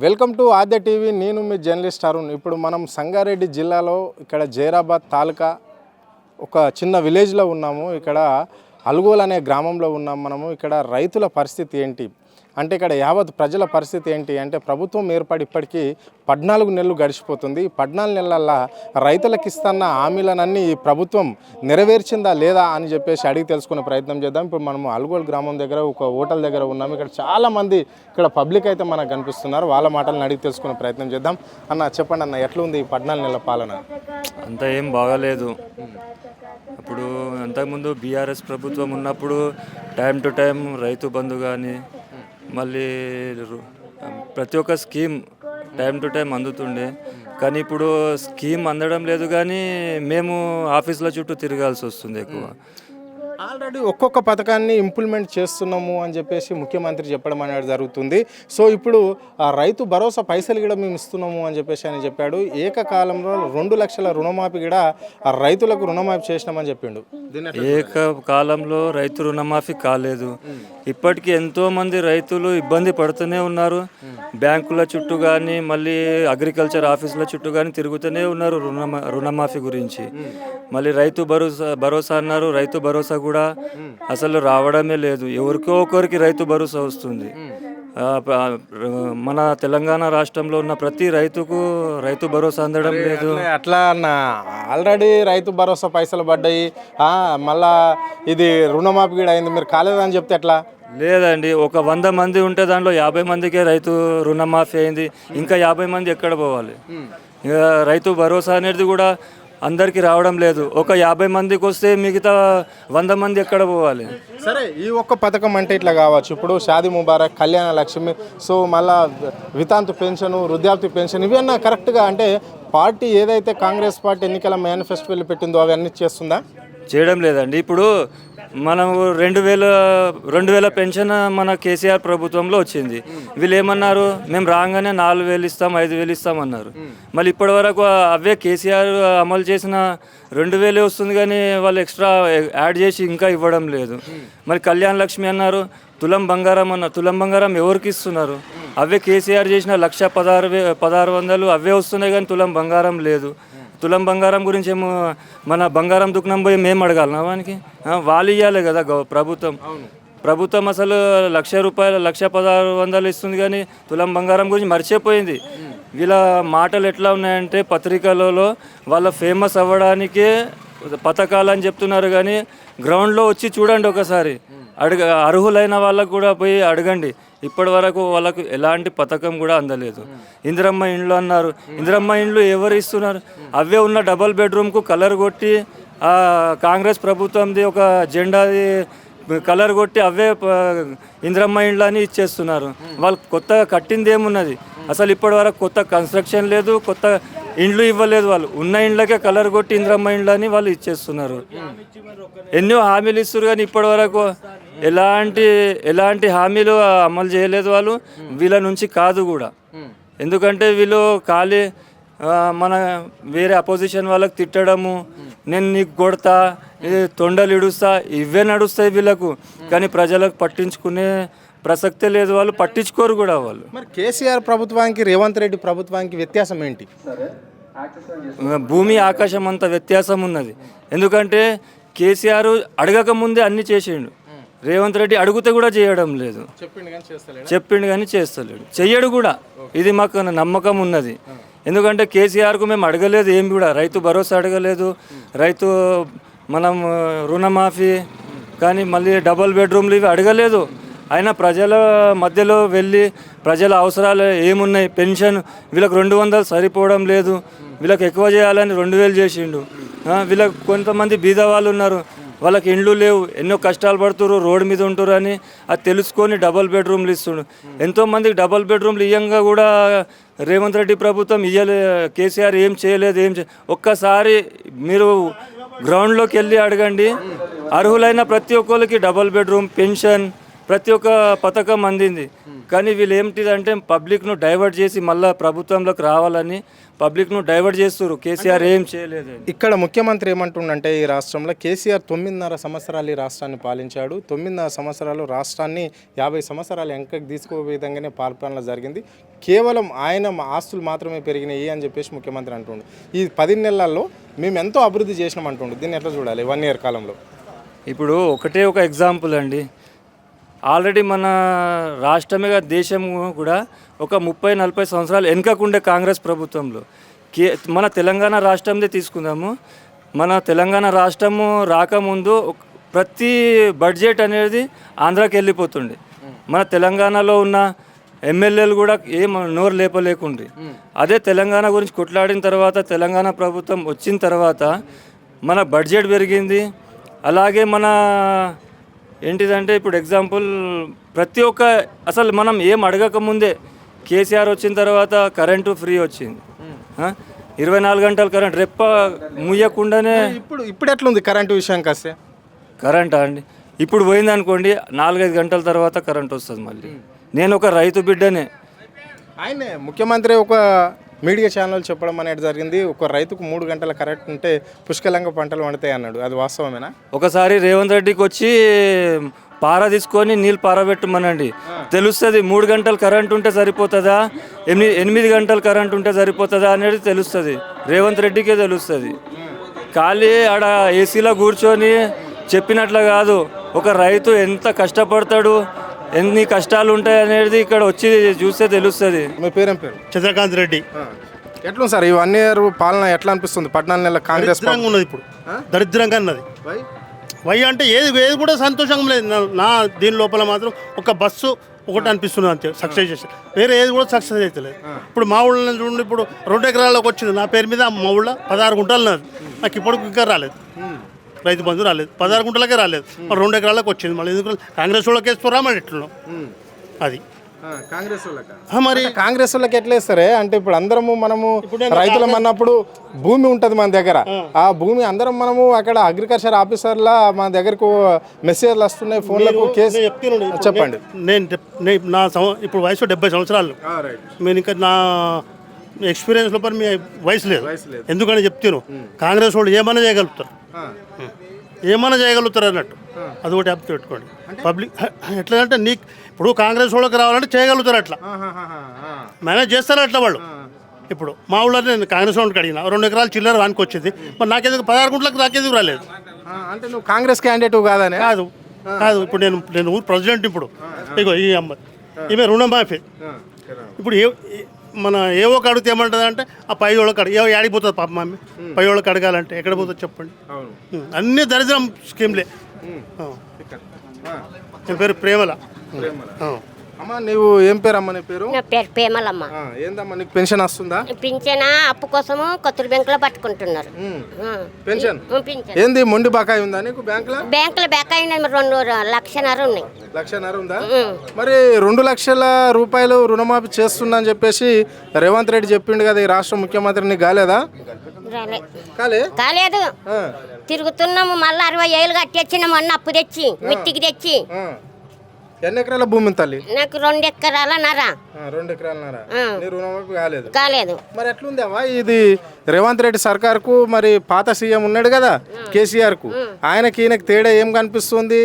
Welcome to Aadya TV. నేను మీ journalist Arun. ఇప్పుడు మనం సంగారెడ్డి జిల్లాలో ఇక్కడ జైరాబాద్ తాలూకా ఒక చిన్న విలేజ్లో ఉన్నాము. ఇక్కడ అల్గోల్ అనే గ్రామంలో ఉన్నాం మనము. ఇక్కడ రైతుల పరిస్థితి ఏంటి అంటే, ఇక్కడ యావత్ ప్రజల పరిస్థితి ఏంటి అంటే, ప్రభుత్వం ఏర్పడి ఇప్పటికీ 14 నెలలు గడిచిపోతుంది. 14 నెలల రైతులకు ఇస్తున్న హామీలనన్నీ ప్రభుత్వం నెరవేర్చిందా లేదా అని చెప్పేసి అడిగి తెలుసుకునే ప్రయత్నం చేద్దాం. ఇప్పుడు మనము అల్గోల్ గ్రామం దగ్గర ఒక హోటల్ దగ్గర ఉన్నాము. ఇక్కడ చాలామంది ఇక్కడ పబ్లిక్ అయితే మనకు కనిపిస్తున్నారు. వాళ్ళ మాటలను అడిగి తెలుసుకునే ప్రయత్నం చేద్దాం. అన్న చెప్పండి అన్న, ఎట్లుంది ఈ 14 నెలల పాలన? అంతా ఏం బాగాలేదు. ఇప్పుడు అంతకుముందు బీఆర్ఎస్ ప్రభుత్వం ఉన్నప్పుడు time to time Rythu Bandhu కానీ మళ్ళీ ప్రతి ఒక్క స్కీమ్ టైం టు టైం అందుతుండే. కానీ ఇప్పుడు స్కీమ్ అందడం లేదు, కానీ మేము ఆఫీసుల చుట్టూ తిరగాల్సి వస్తుంది ఎక్కువ. ఆల్రెడీ ఒక్కొక్క పథకాన్ని ఇంప్లిమెంట్ చేస్తున్నాము అని చెప్పేసి ముఖ్యమంత్రి చెప్పడం అనేది జరుగుతుంది. సో ఇప్పుడు ఆ రైతు భరోసా పైసలు కూడా మేము ఇస్తున్నాము అని చెప్పేసి ఆయన చెప్పాడు. ఏకకాలంలో 2 లక్షల రుణమాఫీ కూడా ఆ రైతులకు రుణమాఫీ చేసినామని చెప్పిండు. ఏకకాలంలో రైతు రుణమాఫీ కాలేదు. ఇప్పటికీ ఎంతోమంది రైతులు ఇబ్బంది పడుతూనే ఉన్నారు. బ్యాంకుల చుట్టూ కానీ మళ్ళీ అగ్రికల్చర్ ఆఫీసుల చుట్టూ కానీ తిరుగుతూనే ఉన్నారు రుణమాఫీ గురించి. మళ్ళీ రైతు భరోసా అన్నారు. రైతు భరోసా కూడా అసలు రావడమే లేదు. ఎవరికో ఒకరికి రైతు భరోసా వస్తుంది. మన తెలంగాణ రాష్ట్రంలో ఉన్న ప్రతి రైతుకు రైతు భరోసా అందడం లేదు. అట్లా అన్న, ఆల్రెడీ రైతు భరోసా పైసలు పడ్డాయి, మళ్ళా ఇది రుణమాఫీ కూడా అయింది, మీరు కాలేదని చెప్తే ఎట్లా? లేదండి, ఒక 100 మంది ఉంటే దాంట్లో 50 మందికే రైతు రుణమాఫీ అయింది. ఇంకా 50 మంది ఎక్కడ పోవాలి? రైతు భరోసా అనేది కూడా అందరికీ రావడం లేదు. ఒక 50 మందికి వస్తే మిగతా 100 మంది ఎక్కడ పోవాలి? సరే, ఈ ఒక్క పథకం అంటే ఇట్లా కావచ్చు. ఇప్పుడు షాదీ ముబారక్, కళ్యాణ లక్ష్మి, సో మళ్ళా వితాంతు పెన్షన్, వృద్ధాప్తి పెన్షన్, ఇవన్నీ కరెక్ట్గా అంటే పార్టీ ఏదైతే కాంగ్రెస్ పార్టీ ఎన్నికల మేనిఫెస్టోలో పెట్టిందో అవన్నీ చేస్తుందా? చేయడం లేదండి. ఇప్పుడు మనం 2000 పెన్షన్ మన కేసీఆర్ ప్రభుత్వంలో వచ్చింది. వీళ్ళు ఏమన్నారు, మేము రాగానే 4000 ఇస్తాం, 5000 ఇస్తాం అన్నారు. మళ్ళీ ఇప్పటి వరకు అవే కేసీఆర్ అమలు చేసిన 2000 వస్తుంది, కానీ వాళ్ళు ఎక్స్ట్రా యాడ్ చేసి ఇంకా ఇవ్వడం లేదు. మరి కళ్యాణ లక్ష్మి అన్నారు, తులం బంగారం అన్నారు. తులం బంగారం ఎవరికి ఇస్తున్నారు? అవే కేసీఆర్ చేసిన 1,16,100 అవే వస్తున్నాయి, కానీ తులం బంగారం లేదు. తులం బంగారం గురించి ఏమో మన బంగారం దుకాణం పోయి మేము అడగాలనా వానికి? వాళ్ళు ఇవ్వాలి కదా ప్రభుత్వం. అసలు ₹1,00,000 1,16,100 ఇస్తుంది, కానీ తులం బంగారం గురించి మర్చిపోయింది. వీళ్ళ మాటలు ఎట్లా ఉన్నాయంటే, పత్రికలలో వాళ్ళ ఫేమస్ అవ్వడానికే పథకాలు అని చెప్తున్నారు, కానీ గ్రౌండ్లో వచ్చి చూడండి ఒకసారి. అర్హులైన వాళ్ళకు కూడా పోయి అడగండి. ఇప్పటి వరకు వాళ్ళకు ఎలాంటి పథకం కూడా అందలేదు. ఇందిరమ్మ ఇండ్లు అన్నారు. ఇందిరమ్మ ఇండ్లు ఎవరు ఇస్తున్నారు? అవే ఉన్న డబల్ బెడ్రూమ్కు కలర్ కొట్టి, కాంగ్రెస్ ప్రభుత్వంది ఒక జెండాది కలర్ కొట్టి అవే ఇందిరమ్మ ఇండ్లు అని ఇచ్చేస్తున్నారు. వాళ్ళు కొత్తగా కట్టింది ఏమున్నది? అసలు ఇప్పటి వరకు కొత్త కన్స్ట్రక్షన్ లేదు, కొత్త ఇండ్లు ఇవ్వలేదు. వాళ్ళు ఉన్న ఇండ్లకే కలర్ కొట్టి ఇందిరమ్మ ఇండ్లు అని వాళ్ళు ఇచ్చేస్తున్నారు. ఎన్నో హామీలు ఇస్తారు, కానీ ఇప్పటి వరకు ఎలాంటి హామీలు అమలు చేయలేదు వాళ్ళు. వీళ్ళ నుంచి కాదు కూడా. ఎందుకంటే వీళ్ళు ఖాళీ మన వేరే అపోజిషన్ వాళ్ళకి తిట్టడము, నేను నీకు కొడతా, తొండలు ఇడుస్తా, ఇవే నడుస్తాయి వీళ్ళకు. కానీ ప్రజలకు పట్టించుకునే ప్రసక్తే లేదు. వాళ్ళు పట్టించుకోరు కూడా వాళ్ళు. మరి కేసీఆర్ ప్రభుత్వానికి రేవంత్ రెడ్డి ప్రభుత్వానికి వ్యత్యాసం ఏంటి? భూమి ఆకాశం అంత వ్యత్యాసం ఉన్నది. ఎందుకంటే కేసీఆర్ అడగక ముందే అన్ని చేసిండు. రేవంత్ రెడ్డి అడిగితే కూడా చేయడం లేదు. చెప్పిండు కానీ చేస్తలేడు, చెయ్యడు కూడా. ఇది మాకు నమ్మకం ఉన్నది. ఎందుకంటే కేసీఆర్కు మేము అడగలేదు ఏం కూడా. రైతు భరోసా అడగలేదు, మనం రుణమాఫీ కానీ మళ్ళీ డబల్ బెడ్రూమ్లు ఇవి అడగలేదు. అయినా ప్రజల మధ్యలో వెళ్ళి ప్రజల అవసరాలు ఏమున్నాయి, పెన్షన్ వీళ్ళకి 200 సరిపోవడం లేదు, వీళ్ళకి ఎక్కువ చేయాలని 2000 చేసిండు. వీళ్ళకి కొంతమంది బీద వాళ్ళు ఉన్నారు, వాళ్ళకి ఇండ్లు లేవు, ఎన్నో కష్టాలు పడుతున్నారు, రోడ్డు మీద ఉంటున్నారు అని అది తెలుసుకొని డబల్ బెడ్రూమ్లు ఇస్తుండు. ఎంతోమందికి డబల్ బెడ్రూమ్లు ఇయ్యంగా కూడా రేవంత్ రెడ్డి ప్రభుత్వం కేసీఆర్ ఏం చేయలేదు. ఒక్కసారి మీరు గ్రౌండ్లోకి వెళ్ళి అడగండి. అర్హులైన ప్రతి ఒక్కరికి డబల్ బెడ్రూమ్, పెన్షన్ ప్రతి ఒక్క పథకం అందింది. కానీ వీళ్ళు ఏమిటిదంటే పబ్లిక్ను డైవర్ట్ చేసి మళ్ళీ ప్రభుత్వంలోకి రావాలని పబ్లిక్ను డైవర్ట్ చేస్తారు. కేసీఆర్ ఏం చేయలేదు. ఇక్కడ ముఖ్యమంత్రి ఏమంటుండంటే ఈ రాష్ట్రంలో కేసీఆర్ 9.5 సంవత్సరాలు ఈ రాష్ట్రాన్ని పాలించాడు. 9.5 సంవత్సరాలు రాష్ట్రాన్ని 50 సంవత్సరాలు వెనకకి తీసుకోే విధంగానే పాలన జరిగింది. కేవలం ఆయన ఆస్తులు మాత్రమే పెరిగినాయి అని చెప్పేసి ముఖ్యమంత్రి అంటుండు. ఈ 10 నెలల్లో మేము ఎంతో అభివృద్ధి చేసినాం అంటుండు. దీన్ని ఎట్లా చూడాలి 1 ఇయర్ కాలంలో? ఇప్పుడు ఒకటే ఒక ఎగ్జాంపుల్ అండి. ఆల్రెడీ మన రాష్ట్రమే దేశం కూడా ఒక 30-40 సంవత్సరాలు వెనుకకుండే కాంగ్రెస్ ప్రభుత్వంలో. మన తెలంగాణ రాష్ట్రందే తీసుకుందాము. మన తెలంగాణ రాష్ట్రము రాకముందు ప్రతి బడ్జెట్ అనేది ఆంధ్రాకి వెళ్ళిపోతుండే. మన తెలంగాణలో ఉన్న ఎమ్మెల్యేలు కూడా ఏం నోరు లేపలేకుండే. అదే తెలంగాణ గురించి కొట్లాడిన తర్వాత తెలంగాణ ప్రభుత్వం వచ్చిన తర్వాత మన బడ్జెట్ పెరిగింది. అలాగే మన ఏంటిదంటే ఇప్పుడు ఎగ్జాంపుల్ ప్రతి ఒక్క అసలు మనం ఏం అడగకముందే కేసీఆర్ వచ్చిన తర్వాత కరెంటు ఫ్రీ వచ్చింది. 24 గంటలు కరెంట్ రెప్ప ముయ్యకుండానే. ఇప్పుడు ఎట్లుంది కరెంటు విషయానికి వస్తే? కరెంటా అండి ఇప్పుడు పోయింది అనుకోండి 4-5 గంటల తర్వాత కరెంట్ వస్తుంది మళ్ళీ. నేను ఒక రైతు బిడ్డనే. ఆయనే ముఖ్యమంత్రి ఒక మీడియా ఛానల్ చెప్పడం అనేది జరిగింది. ఒక రైతుకు 3 గంటల కరెంట్ ఉంటే పుష్కలంగా పంటలు పండుతాయి అన్నాడు. అది వాస్తవమేనా? ఒకసారి రేవంత్ రెడ్డికి వచ్చి పార తీసుకొని నీళ్ళు పారబెట్టమనండి, తెలుస్తుంది 3 గంటలు కరెంట్ ఉంటే సరిపోతుందా 8 గంటలు కరెంట్ ఉంటే సరిపోతుందా అనేది తెలుస్తుంది. రేవంత్ రెడ్డికే తెలుస్తుంది. ఖాళీ ఆడ ఏసీలో కూర్చొని చెప్పినట్లు కాదు. ఒక రైతు ఎంత కష్టపడతాడు, ఎన్ని కష్టాలు ఉంటాయి అనేది ఇక్కడ వచ్చి చూస్తే తెలుస్తుంది. మీ పేరేం పేరు? చంద్రకాంత్ రెడ్డి. ఎట్లా సార్ ఈ 1 ఇయర్ పాలన ఎట్లా అనిపిస్తుంది? 14 నెలల కాంగ్రెస్ దరిద్రంగా ఉన్నది. ఇప్పుడు దరిద్రంగా ఉన్నది. వై అంటే ఏది కూడా సంతోషంగా లేదు. నా దీని లోపల మాత్రం ఒక బస్సు ఒకటి అనిపిస్తుంది అంతే సక్సెస్ చేసి, వేరే ఏది కూడా సక్సెస్ అవుతలేదు. ఇప్పుడు మా ఊళ్ళో చూడండి, ఇప్పుడు 2 ఎకరాలకు వచ్చింది నా పేరు మీద. మా ఊళ్ళో 16 గుంటలు ఉన్నది. నాకు ఇప్పుడు ఇంకా రాలేదు, రైతు బంధు రాలేదు. 16 గుంటలకే రాలేదు, మరి 2 ఎకరాలకు వచ్చింది. మళ్ళీ ఎందుకు కాంగ్రెస్ వాళ్ళకి వేసుకోరా మరి ఎట్లా అది కాంగ్రెస్ మరి కాంగ్రెస్ వాళ్ళకి ఎట్లా వేస్తారే అంటే ఇప్పుడు అందరము మనము రైతులం అన్నప్పుడు భూమి ఉంటుంది మన దగ్గర. ఆ భూమి అందరం మనము అక్కడ అగ్రికల్చర్ ఆఫీసర్లా మన దగ్గరకు మెసేజ్లు వస్తున్నాయి ఫోన్లకు. కేసు చెప్పండి. నా ఇప్పుడు వయసు 70 సంవత్సరాలు. నేను ఇంకా నా ఎక్స్పీరియన్స్ లోపల మీ వయసు లేదు. ఎందుకని చెప్తాను, కాంగ్రెస్ వాళ్ళు ఏమైనా చేయగలుగుతారు, ఏమైనా చేయగలుగుతారు అన్నట్టు. అది ఒకటి అప్పు పెట్టుకోండి. పబ్లిక్ ఎట్లా అంటే నీకు ఇప్పుడు కాంగ్రెస్ వాళ్ళకి రావాలంటే చేయగలుగుతారు, అట్లా మేనేజ్ చేస్తారు అట్లా వాళ్ళు. ఇప్పుడు మా ఊళ్ళో నేను కాంగ్రెస్ వాళ్ళకి అడిగిన 2 ఎకరాలు చిల్లర వానికి వచ్చింది, మరి నాకెందుకు 16 గుంటలకు నాకెందుకు రాలేదు? అంటే నువ్వు కాంగ్రెస్ క్యాండిడేట్ కాదని కాదు. ఇప్పుడు నేను ఊరు ప్రెసిడెంట్. ఇప్పుడు ఇగో ఈ అమ్మ ఈమె రుణమాఫీ. ఇప్పుడు మన ఏవోకి అడిగితే ఏమంటుంది అంటే ఆ పై వాళ్ళకి అడిగి ఆడిపోతుంది పాప మమ్మీ. పై వాళ్ళకి అడగాలంటే ఎక్కడ పోతుంది చెప్పండి. అన్ని దరిద్రం స్కీమ్లే. నా పేరు ప్రేమల. అమ్మా నువ్వు ఏం పేరు అమ్మ? నీ పేరు? నా పేరు ప్రేమలమ్మ. ఏందమ్మా నీకు పెన్షన్ వస్తుందా? పింఛన అప్పు కోసము కొత్తూరు బ్యాంకులో పట్టుకుంటున్నారు. పెన్షన్ పింఛన్ ఏంది మొండి బకాయి ఉందా నీకు బ్యాంకులో? బ్యాంకులో బకాయి 2 లక్షన్నర ఉన్నాయి. 1.5 లక్ష ఉందా? మరి 2 లక్షల రూపాయలు రుణమాఫీ చేస్తున్నా అని చెప్పేసి రేవంత్ రెడ్డి చెప్పిండు కదా ఈ రాష్ట్ర ముఖ్యమంత్రి. నీకు కాలేదా? కాలేదు. తిరుగుతున్నాము. మళ్ళీ 60 ఏళ్ళు కట్టొచ్చినాము అన్న అప్పు తెచ్చి మిట్టికి తెచ్చి. ఎన్ని ఎకరాల భూమి తల్లి? నాకు 2 ఎకరాలన్నర. 2 ఎకరాలన్నర. రుణమాఫీ కాలేదు. మరి ఎట్లుంది అమ్మా ఇది రేవంత్ రెడ్డి సర్కార్కు? మరి పాత సీఎం ఉన్నాడు కదా కేసీఆర్ కు, ఆయనకి ఈయనకి తేడా ఏం కనిపిస్తుంది?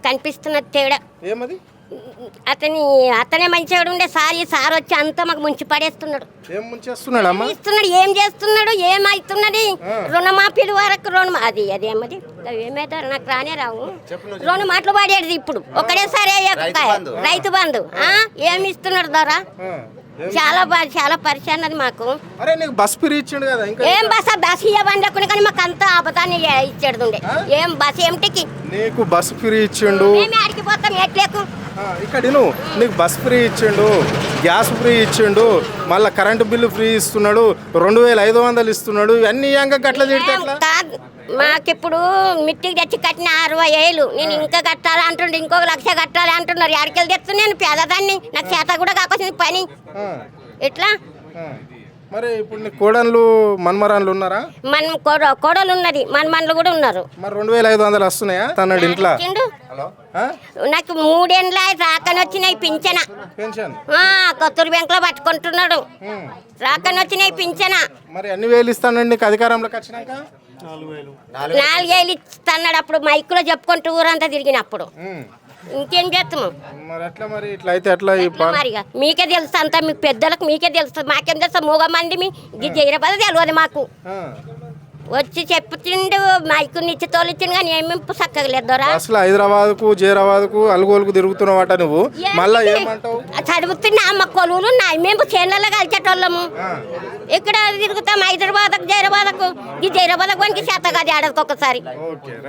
కనిపిస్తున్నది తేడా ఏమది? అతనే మంచిగా ఉండే సార్ వచ్చి అంతా మాకు ముంచి పడేస్తున్నాడు. ఏం ముంచేస్తున్నాడు అమ్మా? ఇస్తున్నాడు. ఏం చేస్తున్నాడు? ఏమవుతున్నది? రుణమాఫీల వరకు అదేమది ఏమైతారు నాకు రానే రావు. 2 మాటలు పాడేది ఇప్పుడు ఒకటేసారి రైతు బంధు. ఏమి ఇస్తున్నాడు ద్వారా? చాలా పరిచయం అది మాకు. బస్ ఫ్రీ ఇచ్చాడు కదా. ఏం బస్ ఇవ్వండి కానీ మాకు అంతా అబద్ధాన్ని ఇచ్చాడు. ఏం బస్ ఏమిటికి నీకు బస్ ఫ్రీ ఇచ్చిండు? మేము ఆడికి పోతాం ఎట్లేకు. ఇక్కడ నీకు బస్ ఫ్రీ ఇచ్చిండు, గ్యాస్ ఫ్రీ ఇచ్చిండు, మళ్ళీ కరెంటు బిల్లు ఫ్రీ ఇస్తున్నాడు, 2500 ఇస్తున్నాడు. ఇవన్నీ గట్ల కాదు. మాకిప్పుడు మిట్టికి తెచ్చి కట్టిన 60 ఏళ్ళు. నేను ఇంకా కట్టాలి అంటుండే, 1 లక్ష కట్టాలి అంటున్నారు. ఎక్కడికి తెస్తున్నాను పేదదాన్ని. నాకు చేత కూడా కాకొచ్చింది పని. ఎట్లా మరి ఇప్పుడు నీ కోడన్లు మన్మరాన్లు ఉన్నారా? మన కోడలు ఉన్నది మన మనలు కూడా ఉన్నారు. మరి 2500 వస్తున్నాయా తన్నాడు ఇంట్లో? ఇచ్చిండు. ఆ? నాకు 3 ఏళ్ళ రాకని వచ్చినాయి పింఛన. పెన్షన్ కొత్తూరు బ్యాంకులో పట్టుకుంటున్నాడు. రాకని వచ్చినాయి పింఛన. మరి అన్ని వేలు ఇస్తానండి నీకు అధికారంలోకి వచ్చినాక? 4 ఏళ్ళు ఇస్తున్నాడు. అప్పుడు మైకులో చెప్పుకుంటూ ఊరంతా తిరిగినప్పుడు ఇంకేం చేస్తాము మరి ఎట్లా? మరి ఇట్లా అయితే ఎట్లా? ఈ మరిగా మీకే తెలుసు అంతా, మీకు పెద్దలకు మీకే తెలుస్తుంది, మాకేం తెలుసు? మూగ మంది మీ జైరాబాద్ తెలియదు మాకు. ఆ. వచ్చి చెప్పుతుండు మైకు నిచ్చి తోలిచ్చిండు కానీ ఏమేమి చక్కగా లేదోరా. అసలు హైదరాబాద్కు జైరాబాద్కు అలుగోలుకు తిరుగుతున్నావట నువ్వు, మళ్ళా ఏమంటావు? చదువుతున్నా అమ్మ కొలువులు ఉన్నాయి, మేము చేనులలో కలిసేటోళ్ళము. ఇక్కడ తిరుగుతాం హైదరాబాద్కు జైరాబాద్కు. ఈ జైరాబాద్కు పనికి చేత కాదు ఏడాదికి ఒకసారి. ఓకే.